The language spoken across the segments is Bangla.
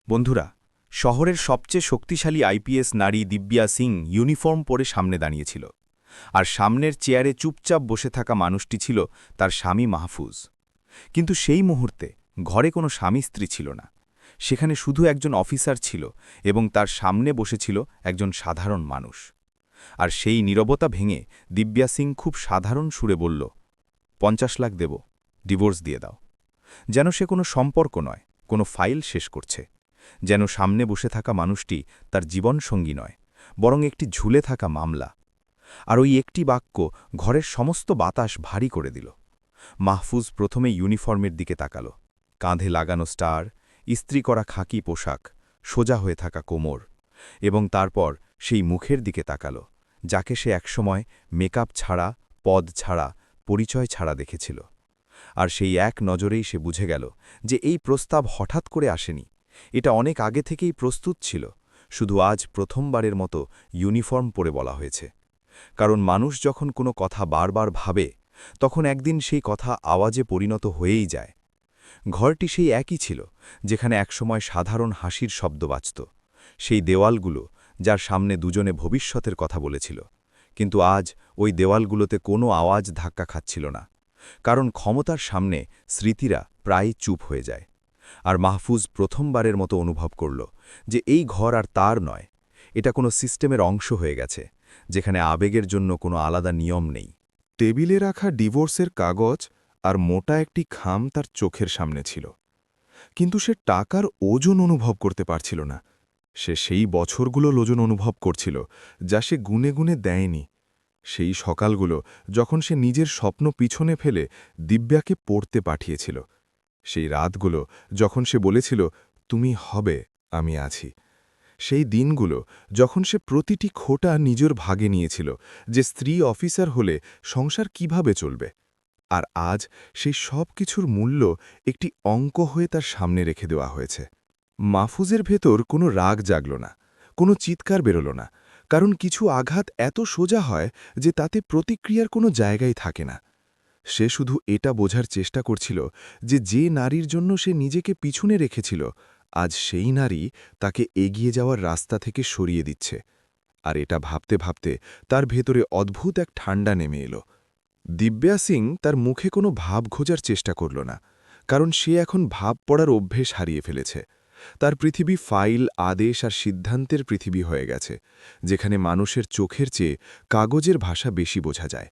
বন্ধুরা, শহরের সবচেয়ে শক্তিশালী আইপিএস নারী দিব্যা সিং ইউনিফর্ম পরে সামনে দাঁড়িয়েছিল। আর সামনের চেয়ারে চুপচাপ বসে থাকা মানুষটি ছিল তার স্বামী মাহফুজ। কিন্তু সেই মুহূর্তে ঘরে কোনো স্বামী স্ত্রী ছিল না। সেখানে শুধু একজন অফিসার ছিল এবং তার সামনে বসেছিল একজন সাধারণ মানুষ। আর সেই নীরবতা ভেঙে দিব্যা সিং খুব সাধারণ সুরে বলল, ৫০ লাখ দেব, ডিভোর্স দিয়ে দাও। যেন সে কোনো সম্পর্ক নয়, কোনো ফাইল শেষ করছে। যেন সামনে বসে থাকা মানুষটি তার জীবনসঙ্গী নয়, বরং একটি ঝুলে থাকা মামলা। আর ওই একটি বাক্য ঘরের সমস্ত বাতাস ভারী করে দিল। মাহফুজ প্রথমে ইউনিফর্মের দিকে তাকাল। কাঁধে লাগানো স্টার, ইস্ত্রি করা খাকি পোশাক, সোজা হয়ে থাকা কোমর, এবং তারপর সেই মুখের দিকে তাকাল যাকে সে একসময় মেকআপ ছাড়া, পদ ছাড়া, পরিচয় ছাড়া দেখেছিল। আর সেই এক নজরেই সে বুঝে গেল যে এই প্রস্তাব হঠাৎ করে আসেনি। এটা অনেক আগে থেকেই প্রস্তুত ছিল, শুধু আজ প্রথমবারের মতো ইউনিফর্ম পরে বলা হয়েছে। কারণ মানুষ যখন কোনো কথা বারবার ভাবে, তখন একদিন সেই কথা আওয়াজে পরিণত হয়েই যায়। ঘরটি সেই একই ছিল, যেখানে একসময় সাধারণ হাসির শব্দ বাজত। সেই দেওয়ালগুলো, যার সামনে দুজনে ভবিষ্যতের কথা বলেছিল। কিন্তু আজ ওই দেওয়ালগুলোতে কোনো আওয়াজ ধাক্কা খাচ্ছিল না। কারণ ক্ষমতার সামনে স্মৃতিরা প্রায় চুপ হয়ে যায়। আর মাহফুজ প্রথমবারের মতো অনুভব করল যে এই ঘর আর তার নয়, এটা কোনো সিস্টেমের অংশ হয়ে গেছে, যেখানে আবেগের জন্য কোনো আলাদা নিয়ম নেই। টেবিলে রাখা ডিভোর্সের কাগজ আর মোটা একটি খাম তার চোখের সামনে ছিল। কিন্তু সে টাকার ওজন অনুভব করতে পারছিল না। সে সেই বছরগুলো ওজন অনুভব করছিল যা সে গুনে গুনে দেয়নি। সেই সকালগুলো যখন সে নিজের স্বপ্ন পিছনে ফেলে দিব্যাকে পড়তে পাঠিয়েছিল। সেই রাতগুলো যখন সে বলেছিল, তুমি হবে, আমি আছি। সেই দিনগুলো যখন সে প্রতিটি খোটা নিজের ভাগে নিয়েছিল, যে স্ত্রী অফিসার হলে সংসার কিভাবে চলবে। আর আজ সেই সব কিছুর মূল্য একটি অঙ্ক হয়ে তার সামনে রেখে দেওয়া হয়েছে। মাহফুজের ভেতর কোনো রাগ জাগল না, কোনো চিৎকার বেরোল না, কারণ কিছু আঘাত এত সোজা হয় যে তাতে প্রতিক্রিয়ার কোনো জায়গাই থাকে না। সে শুধু এটা বোঝার চেষ্টা করছিল যে নারীর জন্য সে নিজেকে পিছনে রেখেছিল, আজ সেই নারী তাকে এগিয়ে যাওয়ার রাস্তা থেকে সরিয়ে দিচ্ছে। আর এটা ভাবতে ভাবতে তার ভেতরে অদ্ভুত এক ঠান্ডা নেমে এলো। দিব্যা সিং তার মুখে কোনো ভাব খোঁজার চেষ্টা করল না, কারণ সে এখন ভাব পড়ার অভ্যেস হারিয়ে ফেলেছে। তার পৃথিবী ফাইল, আদেশ আর সিদ্ধান্তের পৃথিবী হয়ে গেছে, যেখানে মানুষের চোখের চেয়ে কাগজের ভাষা বেশি বোঝা যায়।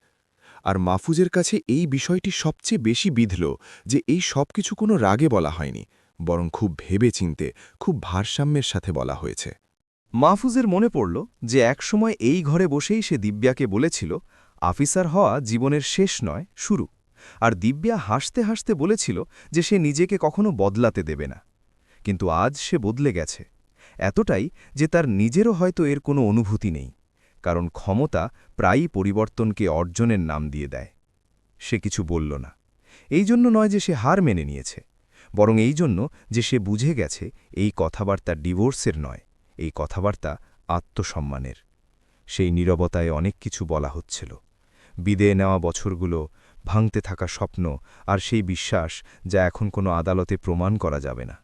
আর মাহফুজের কাছে এই বিষয়টি সবচেয়ে বেশি বিঁধল যে এই সব কিছু কোনো রাগে বলা হয়নি, বরং খুব ভেবে চিনতে, খুব ভারসাম্যের সাথে বলা হয়েছে। মাহফুজের মনে পড়ল যে একসময় এই ঘরে বসেই সে দিব্যাকে বলেছিল, অফিসার হওয়া জীবনের শেষ নয়, শুরু। আর দিব্যা হাসতে হাসতে বলেছিল যে সে নিজেকে কখনো বদলাতে দেবে না। কিন্তু আজ সে বদলে গেছে, এতটাই যে তার নিজেরও হয়তো এর কোনো অনুভূতি নেই। কারণ ক্ষমতা প্রায়ই পরিবর্তনকে অর্জনের নাম দিয়ে দেয়। সে কিছু বলল না, এই জন্য নয় যে সে হার মেনে নিয়েছে, বরং এই জন্য যে সে বুঝে গেছে এই কথাবার্তা ডিভোর্সের নয়, এই কথাবার্তা আত্মসম্মানের। সেই নীরবতায় অনেক কিছু বলা হচ্ছিল, বিদেয় নেওয়া বছরগুলো, ভাঙতে থাকা স্বপ্ন, আর সেই বিশ্বাস যা এখন কোনো আদালতে প্রমাণ করা যাবে না।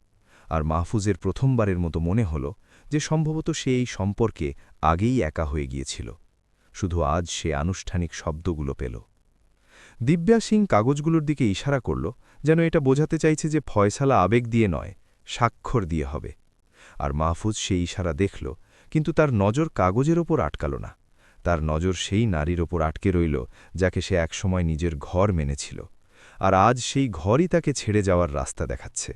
আর মাহফুজের প্রথমবারের মতো মনে হল যে সম্ভবত সে এই সম্পর্কে আগেই একা হয়ে গিয়েছিল, শুধু আজ সে আনুষ্ঠানিক শব্দগুলো পেল। দিব্যা সিং কাগজগুলোর দিকে ইশারা করল, যেন এটা বোঝাতে চাইছে যে ফয়সালা আবেগ দিয়ে নয়, স্বাক্ষর দিয়ে হবে। আর মাহফুজ সেই ইশারা দেখল, কিন্তু তার নজর কাগজের ওপর আটকাল না। তার নজর সেই নারীর ওপর আটকে রইল যাকে সে একসময় নিজের ঘর মেনেছিল। আর আজ সেই ঘরই তাকে ছেড়ে যাওয়ার রাস্তা দেখাচ্ছে।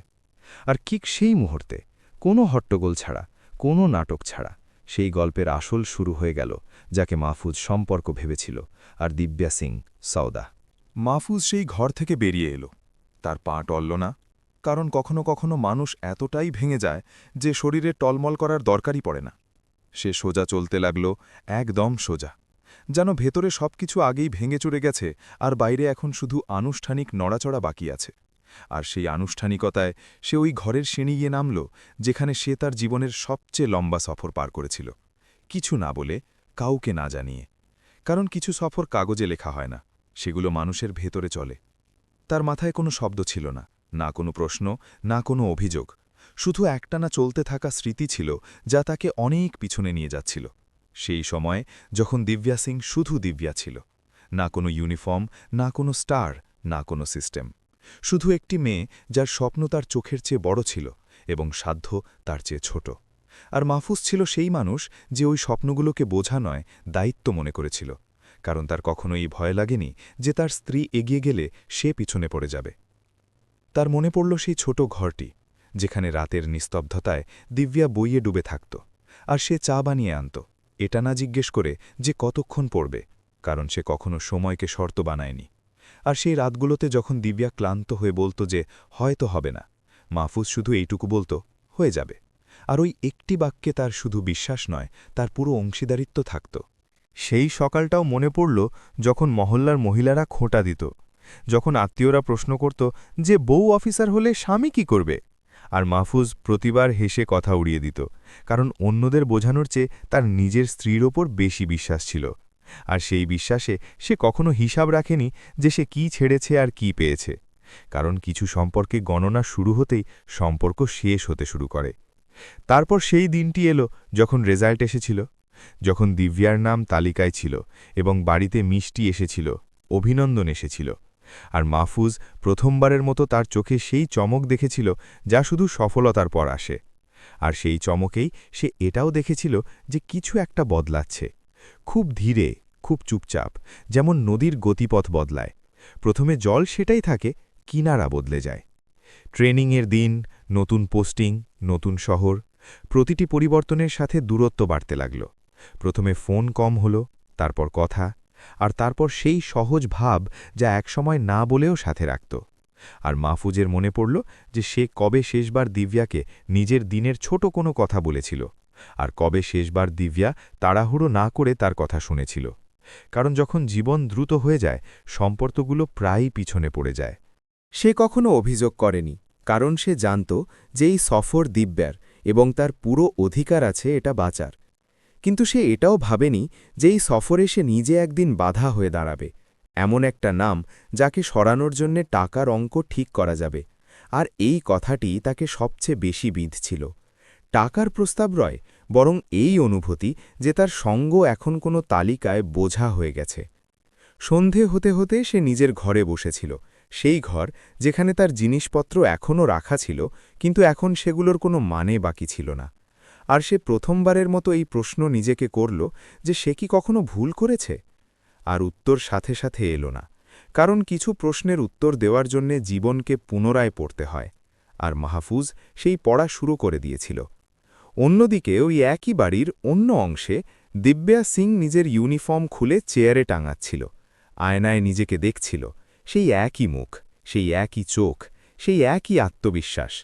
আর ঠিক সেই মুহূর্তে, কোনো হট্টগোল ছাড়া, কোনো নাটক ছাড়া, সেই গল্পের আসল শুরু হয়ে গেল, যাকে মাহফুজ সম্পর্ক ভেবেছিল, আর দিব্যা সিং সওদা। মাহফুজ সেই ঘর থেকে বেরিয়ে এলো। তার পা টলল না, কারণ কখনো কখনো মানুষ এতটাই ভেঙে যায় যে শরীরে টলমল করার দরকারই পড়ে না। সে সোজা চলতে লাগল, একদম সোজা, যেন ভেতরে সবকিছু আগেই ভেঙে চড়ে গেছে আর বাইরে এখন শুধু আনুষ্ঠানিক নড়াচড়া বাকি আছে। আর সেই আনুষ্ঠানিকতায় সে ওই ঘরের সিঁড়ি গিয়ে নামল, যেখানে সে তার জীবনের সবচেয়ে লম্বা সফর পার করেছিল, কিছু না বলে, কাউকে না জানিয়ে। কারণ কিছু সফর কাগজে লেখা হয় না, সেগুলো মানুষের ভেতরে চলে। তার মাথায় কোনো শব্দ ছিল না, না কোনো প্রশ্ন, না কোনো অভিযোগ, শুধু একটানা চলতে থাকা স্মৃতি ছিল যা তাকে অনেক পিছনে নিয়ে যাচ্ছিল। সেই সময়ে যখন দিব্যা সিং শুধু দিব্যা ছিল, না কোনো ইউনিফর্ম, না কোনো স্টার, না কোনো সিস্টেম, শুধু একটি মেয়ে যার স্বপ্ন তার চোখের চেয়ে বড় ছিল এবং সাধ্য তার চেয়ে ছোট। আর মাহফুজ ছিল সেই মানুষ যে ওই স্বপ্নগুলোকে বোঝা নয়, দায়িত্ব মনে করেছিল, কারণ তার কখনো এই ভয় লাগেনি যে তার স্ত্রী এগিয়ে গেলে সে পিছনে পড়ে যাবে। তার মনে পড়ল সেই ছোট ঘরটি, যেখানে রাতের নিস্তব্ধতায় দিব্যা বইয়ে ডুবে থাকত, আর সে চা বানিয়ে আনত, এটা না জিজ্ঞেস করে যে কতক্ষণ পড়বে, কারণ সে কখনো সময়কে শর্ত বানায়নি। আর সেই রাতগুলোতে যখন দিব্যা ক্লান্ত হয়ে বলতো যে হয়তো হবে না, মাহফুজ শুধু এইটুকু বলতো হয়ে যাবে। আর ওই একটি বাক্যে তার শুধু বিশ্বাস নয়, তার পুরো অংশীদারিত্ব থাকত। সেই সকালটাও মনে পড়ল যখন মহল্লার মহিলারা খোঁটা দিত, যখন আত্মীয়রা প্রশ্ন করত যে বউ অফিসার হলে স্বামী কি করবে, আর মাহফুজ প্রতিবার হেসে কথা উড়িয়ে দিত, কারণ অন্যদের বোঝানোর চেয়ে তার নিজের স্ত্রীর ওপর বেশি বিশ্বাস ছিল। আর সেই বিশ্বাসে সে কখনো হিসাব রাখেনি যে সে কি ছেড়েছে আর কি পেয়েছে, কারণ কিছু সম্পর্কে গণনা শুরু হতেই সম্পর্ক শেষ হতে শুরু করে। তারপর সেই দিনটি এলো যখন রেজাল্ট এসেছিল, যখন দিব্যার নাম তালিকায় ছিল এবং বাড়িতে মিষ্টি এসেছিল, অভিনন্দন এসেছিল। আর মাহফুজ প্রথমবারের মতো তার চোখে সেই চমক দেখেছিল যা শুধু সফলতার পর আসে। আর সেই চমকেই সে এটাও দেখেছিল যে কিছু একটা বদলাচ্ছে, খুব ধীরে, খুব চুপচাপ, যেমন নদীর গতিপথ বদলায়। প্রথমে জল সেটাই থাকে, কিনারা বদলে যায়। ট্রেনিংয়ের দিন, নতুন পোস্টিং, নতুন শহর, প্রতিটি পরিবর্তনের সাথে দূরত্ব বাড়তে লাগল। প্রথমে ফোন কম হলো, তারপর কথা, আর তারপর সেই সহজ ভাব যা একসময় না বলেও সাথে রাখত। আর মাহফুজের মনে পড়ল যে সে কবে শেষবার দিব্যাকে নিজের দিনের ছোট কোনো কথা বলেছিল, আর কবে শেষবার দিব্যা তাড়াহুড়ো না করে তার কথা শুনেছিল। কারণ যখন জীবন দ্রুত হয়ে যায়, সম্পর্কগুলো প্রায়ই পিছনে পড়ে যায়। সে কখনো অভিযোগ করেনি, কারণ সে জানত যে এই সফর দিব্যার এবং তার পুরো অধিকার আছে এটা বাঁচার। কিন্তু সে এটাও ভাবেনি যে এই সফরে সে নিজে একদিন বাধা হয়ে দাঁড়াবে, এমন একটা নাম যাকে সরানোর জন্যে টাকার অঙ্ক ঠিক করা যাবে। আর এই কথাটি তাকে সবচেয়ে বেশি বিঁধছিল। টাকার প্রস্তাব নয়, বরং এই অনুভূতি যে তার সঙ্গ এখন কোনো তালিকায় বোঝা হয়ে গেছে। সন্ধে হতে হতে সে নিজের ঘরে বসেছিল, সেই ঘর যেখানে তার জিনিসপত্র এখনও রাখা ছিল, কিন্তু এখন সেগুলোর কোনো মানে বাকি ছিল না। আর সে প্রথমবারের মতো এই প্রশ্ন নিজেকে করল যে সে কি কখনো ভুল করেছে। আর উত্তর সাথে সাথে এলো না, কারণ কিছু প্রশ্নের উত্তর দেওয়ার জন্যে জীবনকে পুনরায় পড়তে হয়। আর মাহফুজ সেই পড়া শুরু করে দিয়েছিল। অন্যদিকে ওই একই বাড়ির অন্য অংশে দিব্যা সিং নিজের ইউনিফর্ম খুলে চেয়ারে টাঙাচ্ছিল, আয়নায় নিজেকে দেখছিল, সেই একই মুখ, সেই একই চোখ, সেই একই আত্মবিশ্বাস।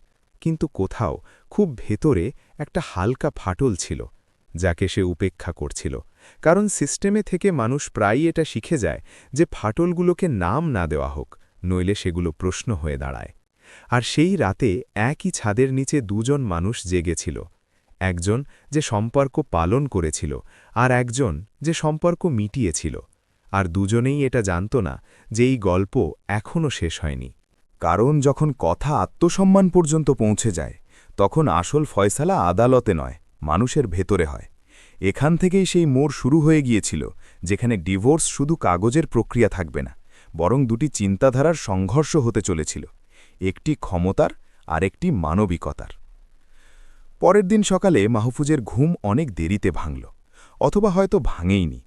কিন্তু কোথাও খুব ভেতরে একটা হালকা ফাটল ছিল, যাকে সে উপেক্ষা করছিল, কারণ সিস্টেমে থেকে মানুষ প্রায়ই এটা শিখে যায় যে ফাটলগুলোকে নাম না দেওয়া হোক, নইলে সেগুলো প্রশ্ন হয়ে দাঁড়ায়। আর সেই রাতে একই ছাদের নিচে দুজন মানুষ জেগেছিল, একজন যে সম্পর্ক পালন করেছিল, আর একজন যে সম্পর্ক মিটিয়েছিল। আর দুজনেই এটা জানত না যে এই গল্প এখনও শেষ হয়নি, কারণ যখন কথা আত্মসম্মান পর্যন্ত পৌঁছে যায়, তখন আসল ফয়সালা আদালতে নয়, মানুষের ভেতরে হয়। এখান থেকেই সেই মোড় শুরু হয়ে গিয়েছিল, যেখানে ডিভোর্স শুধু কাগজের প্রক্রিয়া থাকবে না, বরং দুটি চিন্তাধারার সংঘর্ষ হতে চলেছিল, একটি ক্ষমতার আর একটি মানবিকতার। পরের দিন সকালে মাহফুজের ঘুম অনেক দেরিতে ভাঙল, অথবা হয়তো ভাঙেইনি,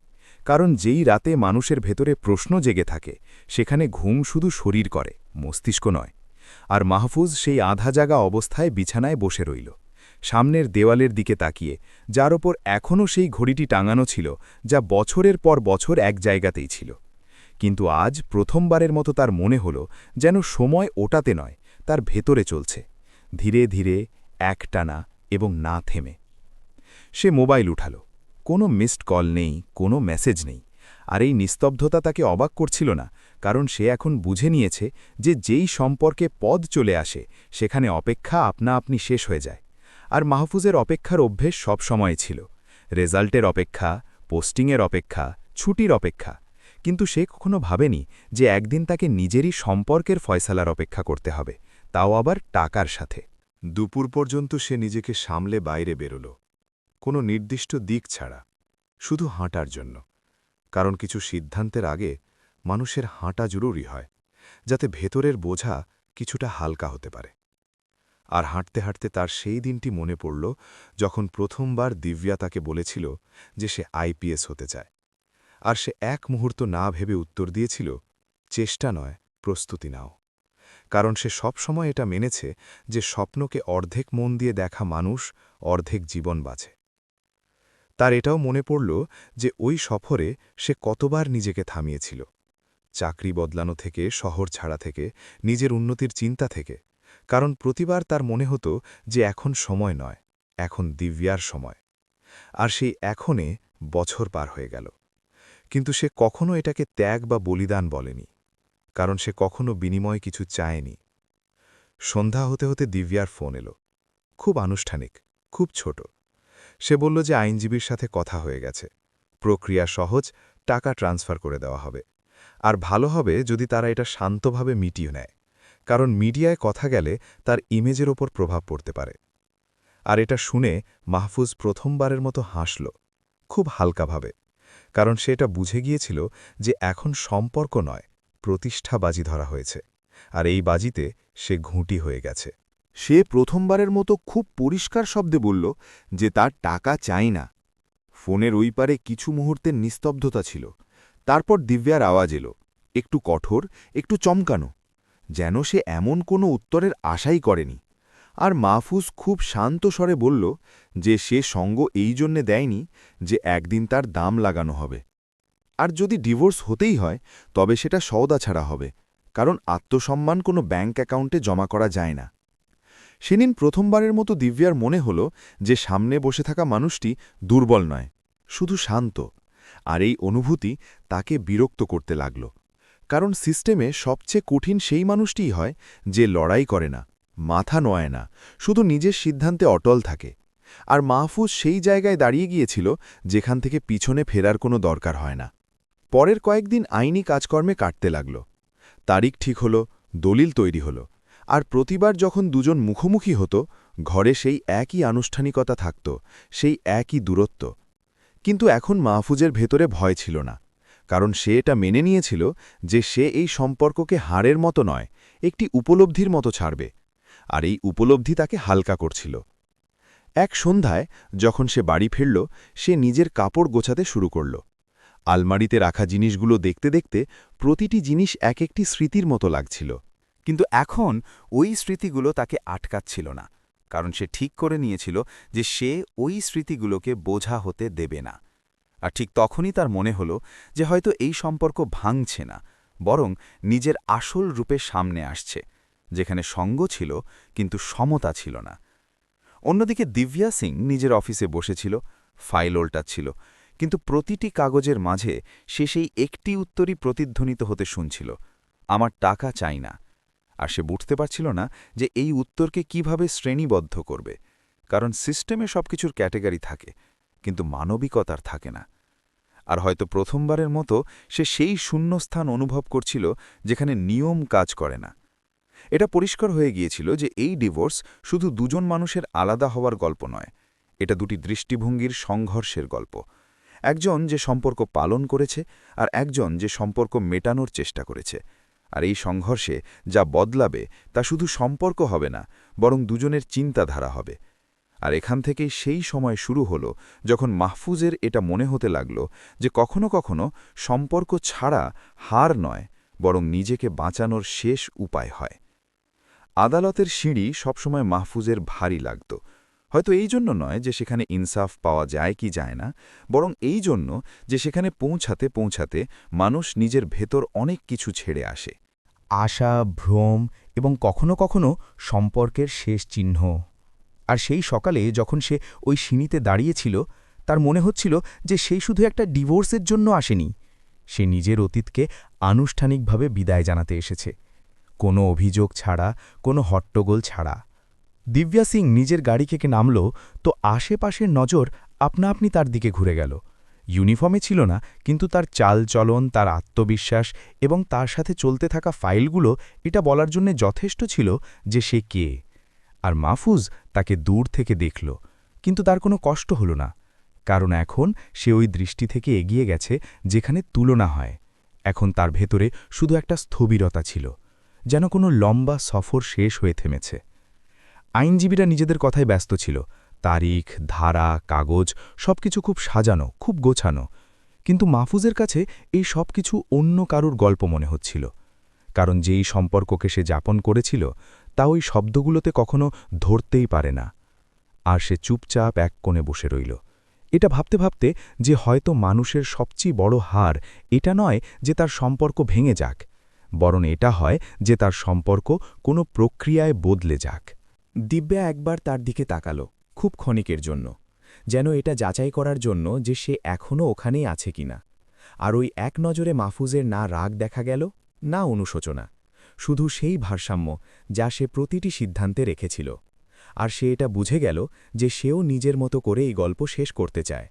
কারণ যেই রাতে মানুষের ভেতরে প্রশ্ন জেগে থাকে, সেখানে ঘুম শুধু শরীর করে, মস্তিষ্ক নয়। আর মাহফুজ সেই আধা জাগা অবস্থায় বিছানায় বসে রইল, সামনের দেওয়ালের দিকে তাকিয়ে, যার ওপর এখনও সেই ঘড়িটি টাঙানো ছিল যা বছরের পর বছর এক জায়গাতেই ছিল। কিন্তু আজ প্রথমবারের মতো তার মনে হল যেন সময় ওটাতে নয়, তার ভেতরে চলছে, ধীরে ধীরে, একটানা এবং না থেমে। সে মোবাইল উঠাল, কোনো মিসড কল নেই, কোনো মেসেজ নেই। আর এই নিস্তব্ধতা তাকে অবাক করছিল না, কারণ সে এখন বুঝে নিয়েছে যে যেই সম্পর্কে পদ চলে আসে, সেখানে অপেক্ষা আপনা আপনি শেষ হয়ে যায়। আর মাহফুজের অপেক্ষার অভ্যেস সব সময় ছিল, রেজাল্টের অপেক্ষা, পোস্টিংয়ের অপেক্ষা, ছুটির অপেক্ষা। কিন্তু সে কখনো ভাবেনি যে একদিন তাকে নিজেরই সম্পর্কের ফয়সালার অপেক্ষা করতে হবে, তাও আবার টাকার সাথে। দুপুর পর্যন্ত সে নিজেকে সামলে বাইরে বেরোল, কোনো নির্দিষ্ট দিক ছাড়া, শুধু হাঁটার জন্য। কারণ কিছু সিদ্ধান্তের আগে মানুষের হাঁটা জরুরি হয়, যাতে ভেতরের বোঝা কিছুটা হালকা হতে পারে। আর হাঁটতে হাঁটতে তার সেই দিনটি মনে পড়ল, যখন প্রথমবার দিব্যা তাকে বলেছিল যে সে আইপিএস হতে চায়। আর সে এক মুহূর্ত না ভেবে উত্তর দিয়েছিল, চেষ্টা নয়, প্রস্তুতি নাও। কারণ সে সবসময় এটা মেনেছে যে স্বপ্নকে অর্ধেক মন দিয়ে দেখা মানুষ অর্ধেক জীবন বাঁচে। তার এটাও মনে পড়ল যে ওই সফরে সে কতবার নিজেকে থামিয়েছিল, চাকরি বদলানো থেকে, শহর ছাড়া থেকে, নিজের উন্নতির চিন্তা থেকে। কারণ প্রতিবার তার মনে হতো যে এখন সময় নয়, এখন দিব্যার সময়। আর সেই এখনে বছর পার হয়ে গেল, কিন্তু সে কখনো এটাকে ত্যাগ বা বলিদান বলেনি, কারণ সে কখনো বিনিময় কিছু চায়নি। সন্ধ্যা হতে হতে দিব্যার ফোন এলো, খুব আনুষ্ঠানিক, খুব ছোট। সে বলল যে আইনজীবীর সাথে কথা হয়ে গেছে, প্রক্রিয়া সহজ, টাকা ট্রান্সফার করে দেওয়া হবে। আর ভালো হবে যদি তারা এটা শান্তভাবে মিটিয়ে নেয়, কারণ মিডিয়ায় কথা গেলে তার ইমেজের ওপর প্রভাব পড়তে পারে। আর এটা শুনে মাহফুজ প্রথমবারের মতো হাসল, খুব হালকাভাবে, কারণ সে এটা বুঝে গিয়েছিল যে এখন সম্পর্ক নয়, প্রতিষ্ঠা বাজি ধরা হয়েছে। আর এই বাজিতে সে ঘুঁটি হয়ে গেছে। সে প্রথমবারের মতো খুব পরিষ্কার শব্দে বলল যে তার টাকা চাই না। ফোনের ওই পারে কিছু মুহূর্তের নিস্তব্ধতা ছিল। তারপর দিব্যার আওয়াজ এলো, একটু কঠোর, একটু চমকানো, যেন সে এমন কোনো উত্তরের আশাই করেনি। আর মাহফুজ খুব শান্ত স্বরে বলল যে সে সঙ্গ এই জন্যে দেয়নি যে একদিন তার দাম লাগানো হবে। আর যদি ডিভোর্স হতেই হয় তবে সেটা সওদা ছাড়া হবে, কারণ আত্মসম্মান কোনো ব্যাঙ্ক অ্যাকাউন্টে জমা করা যায় না। সেদিন প্রথমবারের মতো দিব্যার মনে হল যে সামনে বসে থাকা মানুষটি দুর্বল নয়, শুধু শান্ত। আর এই অনুভূতি তাকে বিরক্ত করতে লাগল, কারণ সিস্টেমে সবচেয়ে কঠিন সেই মানুষটিই হয় যে লড়াই করে না, মাথা নোয়ায় না, শুধু নিজের সিদ্ধান্তে অটল থাকে। আর মাহফুজ সেই জায়গায় দাঁড়িয়ে গিয়েছিল যেখান থেকে পিছনে ফেরার কোনো দরকার হয় না। পরের কয়েকদিন আইনি কাজকর্মে কাটতে লাগল। তারিখ ঠিক হল, দলিল তৈরি হল। আর প্রতিবার যখন দুজন মুখোমুখি হতো, ঘরে সেই একই আনুষ্ঠানিকতা থাকত, সেই একই দূরত্ব। কিন্তু এখন মাহফুজের ভেতরে ভয় ছিল না, কারণ সে এটা মেনে নিয়েছিল যে সে এই সম্পর্ককে হাড়ের মতো নয়, একটি উপলব্ধির মতো ছাড়বে। আর এই উপলব্ধি তাকে হালকা করছিল। এক সন্ধ্যায় যখন সে বাড়ি ফিরল, সে নিজের কাপড় গোছাতে শুরু করল। আলমারিতে রাখা জিনিসগুলো দেখতে দেখতে প্রতিটি জিনিস এক একটি স্মৃতির মতো লাগছিল। কিন্তু এখন ওই স্মৃতিগুলো তাকে আটকাচ্ছিল না, কারণ সে ঠিক করে নিয়েছিল যে সে ওই স্মৃতিগুলোকে বোঝা হতে দেবে না। আর ঠিক তখনই তার মনে হল যে হয়তো এই সম্পর্ক ভাঙছে না, বরং নিজের আসল রূপে সামনে আসছে, যেখানে সঙ্গ ছিল কিন্তু সমতা ছিল না। অন্যদিকে দিব্যা সিং নিজের অফিসে বসেছিল, ফাইল ওল্টাচ্ছিল, কিন্তু প্রতিটি কাগজের মাঝে সে সেই একটি উত্তরই প্রতিধ্বনিত হতে শুনছিল, আমার টাকা চাই না। আর সে বুঝতে পারছিল না যে এই উত্তরকে কিভাবে শ্রেণীবদ্ধ করবে, কারণ সিস্টেমে সবকিছুর ক্যাটেগরি থাকে, কিন্তু মানবিকতার থাকে না। আর হয়তো প্রথমবারের মতো সে সেই শূন্যস্থান অনুভব করছিল যেখানে নিয়ম কাজ করে না। এটা পরিষ্কার হয়ে গিয়েছিল যে এই ডিভোর্স শুধু দুজন মানুষের আলাদা হওয়ার গল্প নয়, এটা দুটি দৃষ্টিভঙ্গির সংঘর্ষের গল্প। একজন যে সম্পর্ক পালন করেছে, আর একজন যে সম্পর্ক মেটানোর চেষ্টা করেছে। আর এই সংঘর্ষে যা বদলাবে তা শুধু সম্পর্ক হবে না, বরং দুজনের চিন্তাধারা হবে। আর এখান থেকেই সেই সময় শুরু হলো যখন মাহফুজের এটা মনে হতে লাগল যে কখনো কখনো সম্পর্ক ছাড়া হার নয়, বরং নিজেকে বাঁচানোর শেষ উপায় হয়। আদালতের সিঁড়ি সবসময় মাহফুজের ভারী লাগত, হয়তো এই জন্য নয় যে সেখানে ইনসাফ পাওয়া যায় কি যায় না, বরং এই জন্য যে সেখানে পৌঁছাতে পৌঁছাতে মানুষ নিজের ভেতর অনেক কিছু ছেড়ে আসে। আশা, ভ্রম এবং কখনো কখনো সম্পর্কের শেষ চিহ্ন। আর সেই সকালে যখন সে ওই সিঁড়িতে দাঁড়িয়েছিল, তার মনে হচ্ছিল যে সেই শুধু একটা ডিভোর্সের জন্য আসেনি, সে নিজের অতীতকে আনুষ্ঠানিকভাবে বিদায় জানাতে এসেছে, কোনো অভিযোগ ছাড়া, কোনো হট্টগোল ছাড়া। দিব্যা সিং নিজের গাড়ি থেকে নামল তো আশেপাশের নজর আপনা আপনি তার দিকে ঘুরে গেল। ইউনিফর্মে ছিল না, কিন্তু তার চালচলন, তার আত্মবিশ্বাস এবং তার সাথে চলতে থাকা ফাইলগুলো এটা বলার জন্য যথেষ্ট ছিল যে সে কে। আর মাহফুজ তাকে দূর থেকে দেখল, কিন্তু তার কোনো কষ্ট হল না, কারণ এখন সে ওই দৃষ্টি থেকে এগিয়ে গেছে যেখানে তুলনা হয়। এখন তার ভেতরে শুধু একটা স্থবিরতা ছিল, যেন কোনো লম্বা সফর শেষ হয়ে থেমেছে। আইনজীবীরা নিজেদের কথায় ব্যস্ত ছিল, তারিখ, ধারা, কাগজ সবকিছু খুব সাজানো, খুব গোছানো, কিন্তু মাহফুজের কাছে এই সব কিছু অন্য কারুর গল্প মনে হচ্ছিল, কারণ যেই সম্পর্ককে সে যাপন করেছিল তা ওই শব্দগুলোতে কখনো ধরতেই পারে না। আর সে চুপচাপ এক কোণে বসে রইল, এটা ভাবতে ভাবতে যে হয়তো মানুষের সবচেয়ে বড় হার এটা নয় যে তার সম্পর্ক ভেঙে যাক, বরং এটা হয় যে তার সম্পর্ক কোনো প্রক্রিয়ায় বদলে যাক। দিব্যা একবার তার দিকে তাকাল, খুব ক্ষণিকের জন্য, যেন এটা যাচাই করার জন্য যে সে এখনও ওখানেই আছে কিনা। আর ওই এক নজরে মাহফুজের না রাগ দেখা গেল, না অনুশোচনা, শুধু সেই ভারসাম্য যা সে প্রতিটি সিদ্ধান্তে রেখেছিল। আর সে এটা বুঝে গেল যে সেও নিজের মতো করে এই গল্প শেষ করতে চায়,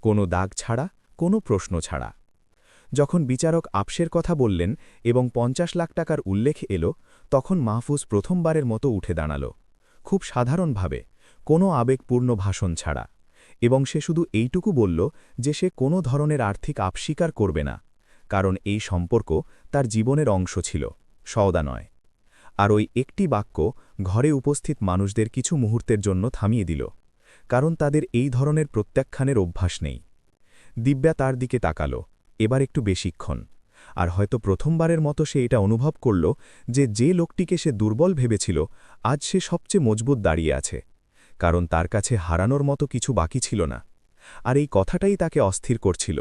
কোনো দাগ ছাড়া, কোনো প্রশ্ন ছাড়া। যখন বিচারক আপসের কথা বললেন এবং ৫০ লাখ টাকার উল্লেখ এলো, তখন মাহফুজ প্রথমবারের মতো উঠে দাঁড়াল, খুব সাধারণভাবে, কোনো আবেগপূর্ণ ভাষণ ছাড়া, এবং সে শুধু এইটুকু বলল যে সে কোনো ধরনের আর্থিক আপস্বীকার করবে না, কারণ এই সম্পর্ক তার জীবনের অংশ ছিল, সওদা নয়। আর ওই একটি বাক্য ঘরে উপস্থিত মানুষদের কিছু মুহূর্তের জন্য থামিয়ে দিল, কারণ তাদের এই ধরনের প্রত্যাখ্যানের অভ্যাস নেই। দিব্যা তার দিকে তাকাল, এবার একটু বেশিক্ষণ, আর হয়তো প্রথমবারের মতো সে এটা অনুভব করল যে লোকটিকে সে দুর্বল ভেবেছিল আজ সে সবচেয়ে মজবুত দাঁড়িয়ে আছে, কারণ তার কাছে হারানোর মতো কিছু বাকি ছিল না। আর এই কথাটাই তাকে অস্থির করছিল,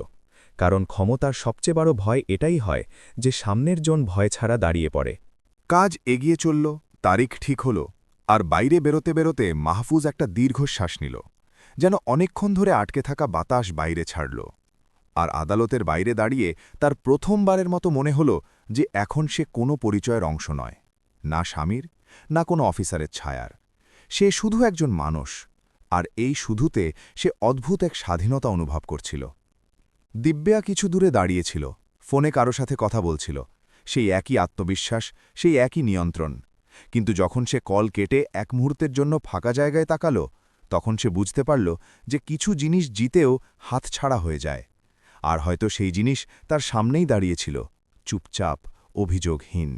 কারণ ক্ষমতার সবচেয়ে বড় ভয় এটাই হয় যে সামনের জন ভয় ছাড়া দাঁড়িয়ে পড়ে। কাজ এগিয়ে চলল, তারিখ ঠিক হল, আর বাইরে বেরোতে বেরোতে মাহফুজ একটা দীর্ঘশ্বাস নিল, যেন অনেকক্ষণ ধরে আটকে থাকা বাতাস বাইরে ছাড়ল। আর আদালতের বাইরে দাঁড়িয়ে তার প্রথমবারের মতো মনে হল যে এখন সে কোনো পরিচয়ের অংশ নয়, না স্বামীর, না কোনো অফিসারের ছায়ার। সে শুধু একজন মানুষ, আর এই শুধুতে সে অদ্ভুত এক স্বাধীনতা অনুভব করছিল। দিব্যা কিছু দূরে দাঁড়িয়েছিল, ফোনে কারো সাথে কথা বলছিল, সেই একই আত্মবিশ্বাস, সেই একই নিয়ন্ত্রণ। কিন্তু যখন সে কল কেটে এক মুহূর্তের জন্য ফাঁকা জায়গায় তাকাল, তখন সে বুঝতে পারল যে কিছু জিনিস জিতেও হাতছাড়া হয়ে যায়। আর হয়তো সেই জিনিস তার সামনেই দাঁড়িয়েছিল, চুপচাপ, অভিযোগহীন।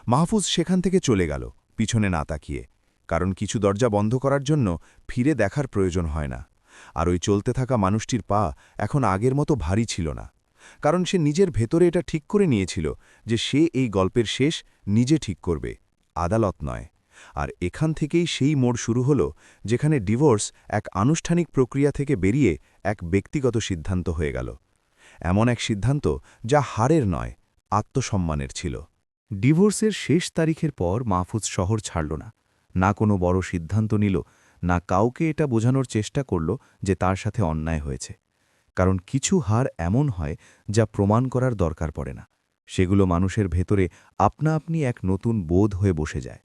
মাহফুজ সেখান থেকে চলে গেল, পিছনে না তাকিয়ে, কারণ কিছু দরজা বন্ধ করার জন্য ফিরে দেখার প্রয়োজন হয় না। আর ওই চলতে থাকা মানুষটির পা এখন আগের মতো ভারী ছিল না, কারণ সে নিজের ভেতরে এটা ঠিক করে নিয়েছিল যে সে এই গল্পের শেষ নিজে ঠিক করবে, আদালত নয়। আর এখান থেকেই সেই মোড় শুরু হল যেখানে ডিভোর্স এক আনুষ্ঠানিক প্রক্রিয়া থেকে বেরিয়ে এক ব্যক্তিগত সিদ্ধান্ত হয়ে গেল, এমন এক সিদ্ধান্ত যা হারের নয়, আত্মসম্মানের ছিল। ডিভোর্সের শেষ তারিখের পর মাহফুজ শহর ছাড়ল না, না কোনো বড় সিদ্ধান্ত নিল, না কাউকে এটা বোঝানোর চেষ্টা করল যে তার সাথে অন্যায় হয়েছে, কারণ কিছু হার এমন হয় যা প্রমাণ করার দরকার পড়ে না, সেগুলো মানুষের ভেতরে আপনা আপনি এক নতুন বোধ হয়ে বসে যায়।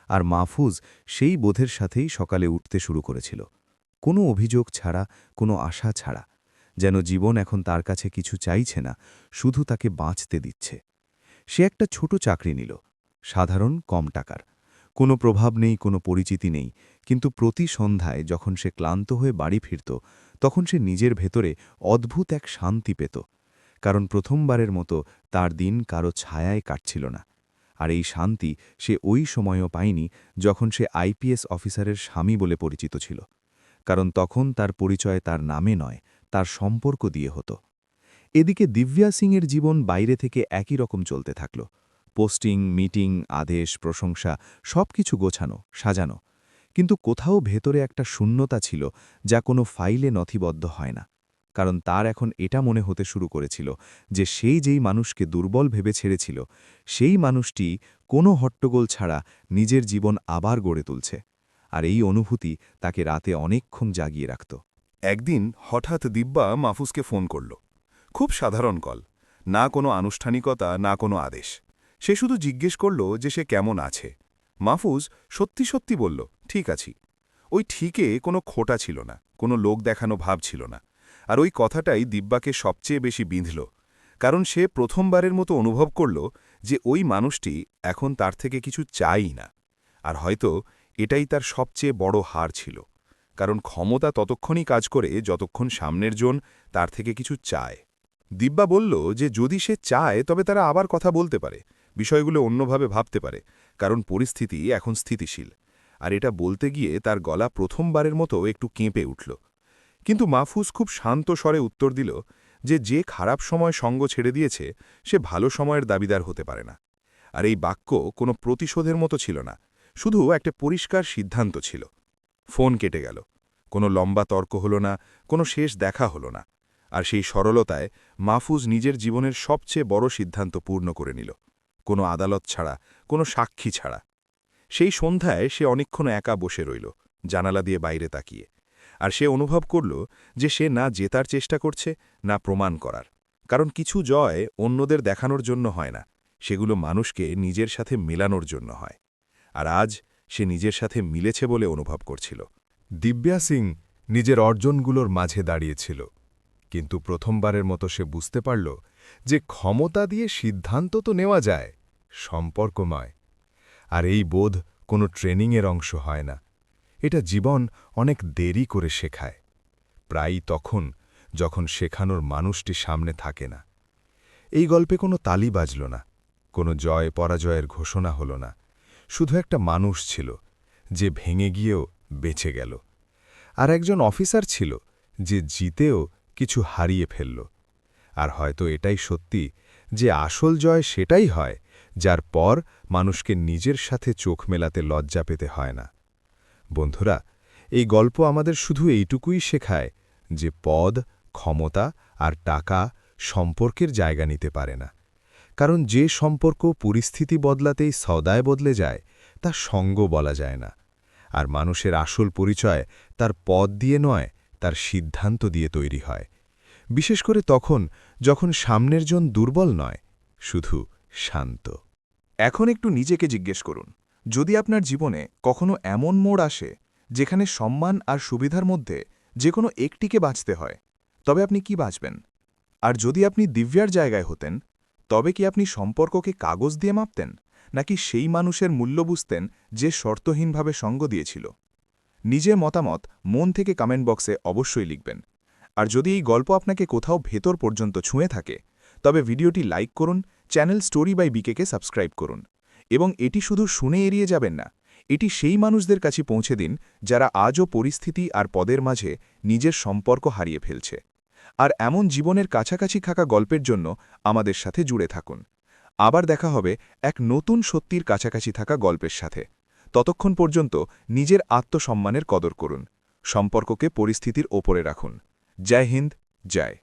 আর মাহফুজ সেই বোধের সাথেই সকালে উঠতে শুরু করেছিল, কোনো অভিযোগ ছাড়া, কোনো আশা ছাড়া, যেন জীবন এখন তার কাছে কিছু চাইছে না, শুধু তাকে বাঁচতে দিচ্ছে। সে একটা ছোট চাকরি নিল, সাধারণ, কম টাকার, কোনো প্রভাব নেই, কোনো পরিচিতি নেই, কিন্তু প্রতি সন্ধ্যায় যখন সে ক্লান্ত হয়ে বাড়ি ফিরত, তখন সে নিজের ভেতরে অদ্ভুত এক শান্তি পেত, কারণ প্রথমবারের মতো তার দিন কারো ছায়ায় কাটছিল না। আর এই শান্তি সে ওই সময়ও পায়নি যখন সে আইপিএস অফিসারের স্বামী বলে পরিচিত ছিল, কারণ তখন তার পরিচয় তার নামে নয়, তার সম্পর্ক দিয়ে হতো। এদিকে দিব্যা সিংয়ের জীবন বাইরে থেকে একই রকম চলতে থাকল, পোস্টিং, মিটিং, আদেশ, প্রশংসা, সবকিছু গোছানো, সাজানো, কিন্তু কোথাও ভেতরে একটা শূন্যতা ছিল যা কোনো ফাইলে নথিবদ্ধ হয় না, কারণ তার এখন এটা মনে হতে শুরু করেছিল যে সেই যেই মানুষকে দুর্বল ভেবে ছেড়েছিল, সেই মানুষটি কোনো হট্টগোল ছাড়া নিজের জীবন আবার গড়ে তুলছে। আর এই অনুভূতি তাকে রাতে অনেকক্ষণ জাগিয়ে রাখত। একদিন হঠাৎ দিব্যা মাহফুজকে ফোন করল, খুব সাধারণ কল, না কোনো আনুষ্ঠানিকতা, না কোনো আদেশ। সে শুধু জিজ্ঞেস করল যে সে কেমন আছে। মাহফুজ সত্যি সত্যি বলল, ঠিক আছি। ওই ঠিকে কোনো খোটা ছিল না, কোনো লোক দেখানো ভাব ছিল না। আর ওই কথাটাই দিব্যাকে সবচেয়ে বেশি বিঁধল, কারণ সে প্রথমবারের মতো অনুভব করল যে ওই মানুষটি এখন তার থেকে কিছু চাই না। আর হয়তো এটাই তার সবচেয়ে বড় হার ছিল, কারণ ক্ষমতা ততক্ষণই কাজ করে যতক্ষণ সামনের জন তার থেকে কিছু চায়। দিব্যা বলল যে যদি সে চায় তবে তারা আবার কথা বলতে পারে, বিষয়গুলো অন্যভাবে ভাবতে পারে, কারণ পরিস্থিতি এখন স্থিতিশীল। আর এটা বলতে গিয়ে তার গলা প্রথমবারের মতো একটু কেঁপে উঠল। কিন্তু মাহফুজ খুব শান্ত স্বরে উত্তর দিল যে খারাপ সময় সঙ্গ ছেড়ে দিয়েছে সে ভালো সময়ের দাবিদার হতে পারে না। আর এই বাক্য কোনো প্রতিশোধের মতো ছিল না, শুধু একটা পরিষ্কার সিদ্ধান্ত ছিল। ফোন কেটে গেল। কোনো লম্বা তর্ক হলো না, কোনো শেষ দেখা হলো না। আর সেই সরলতায় মাহফুজ নিজের জীবনের সবচেয়ে বড় সিদ্ধান্ত পূর্ণ করে নিল, কোনো আদালত ছাড়া, কোনো সাক্ষী ছাড়া। সেই সন্ধ্যায় সে অনেকক্ষণ একা বসে রইল, জানালা দিয়ে বাইরে তাকিয়ে। আর সে অনুভব করল যে সে না জেতার চেষ্টা করছে, না প্রমাণ করার। কারণ কিছু জয় অন্যদের দেখানোর জন্য হয় না, সেগুলো মানুষকে নিজের সাথে মেলানোর জন্য হয়। আর আজ সে নিজের সাথে মিলেছে বলে অনুভব করছিল। দিব্যা সিং নিজের অর্জনগুলোর মাঝে দাঁড়িয়েছিল, কিন্তু প্রথমবারের মতো সে বুঝতে পারল যে ক্ষমতা দিয়ে সিদ্ধান্ত তো নেওয়া যায়, সম্পর্ক নয়। আর এই বোধ কোনো ট্রেনিংয়ের অংশ হয় না, এটা জীবন অনেক দেরি করে শেখায়, প্রায়ই তখন যখন শেখানোর মানুষটি সামনে থাকে না। এই গল্পে কোনো তালি বাজল না, কোনো জয় পরাজয়ের ঘোষণা হল না, শুধু একটা মানুষ ছিল যে ভেঙে গিয়েও বেঁচে গেল, আর একজন অফিসার ছিল যে জিতেও কিছু হারিয়ে ফেলল। আর হয়তো এটাই সত্যি যে আসল জয় সেটাই হয় যার পর মানুষকে নিজের সাথে চোখ মেলাতে লজ্জা পেতে হয় না। বন্ধুরা, এই গল্প আমাদের শুধু এইটুকুই শেখায় যে পদ, ক্ষমতা আর টাকা সম্পর্কের জায়গা নিতে পারে না, কারণ যে সম্পর্ক পরিস্থিতি বদলাতেই সদায় বদলে যায় তা সঙ্গ বলা যায় না। আর মানুষের আসল পরিচয় তার পদ দিয়ে নয়, তার সিদ্ধান্ত দিয়ে তৈরি হয়, বিশেষ করে তখন যখন সামনের জন দুর্বল নয়, শুধু শান্ত। এখন একটু নিজেকে জিজ্ঞেস করুন, যদি আপনার জীবনে কখনো এমন মোড় আসে যেখানে সম্মান আর সুবিধার মধ্যে যে কোনো একটিকে বাঁচতে হয়, তবে আপনি কি বাঁচবেন? আর যদি আপনি দিব্যার জায়গায় হতেন, তবে কি আপনি সম্পর্ককে কাগজ দিয়ে মাপতেন, নাকি সেই মানুষের মূল্য বুঝতেন যে শর্তহীনভাবে সঙ্গ দিয়েছিল? নিজের মতামত মন থেকে কমেন্ট বক্সে অবশ্যই লিখবেন। আর যদি এই গল্প আপনাকে কোথাও ভেতর পর্যন্ত ছুঁয়ে থাকে, তবে ভিডিওটি লাইক করুন, চ্যানেল স্টোরি বাই বিকেকে সাবস্ক্রাইব করুন, এবং এটি শুধু শুনে এড়িয়ে যাবেন না, এটি সেই মানুষদের কাছে পৌঁছে দিন যারা আজও পরিস্থিতি আর পদের মাঝে নিজের সম্পর্ক হারিয়ে ফেলছে। আর এমন জীবনের কাছাকাছি থাকা গল্পের জন্য আমাদের সাথে জুড়ে থাকুন। আবার দেখা হবে এক নতুন সত্যির কাছাকাছি থাকা গল্পের সাথে। ততক্ষণ পর্যন্ত নিজের আত্মসম্মানের কদর করুন, সম্পর্ককে পরিস্থিতির ওপরে রাখুন। জয় হিন্দ, জয়।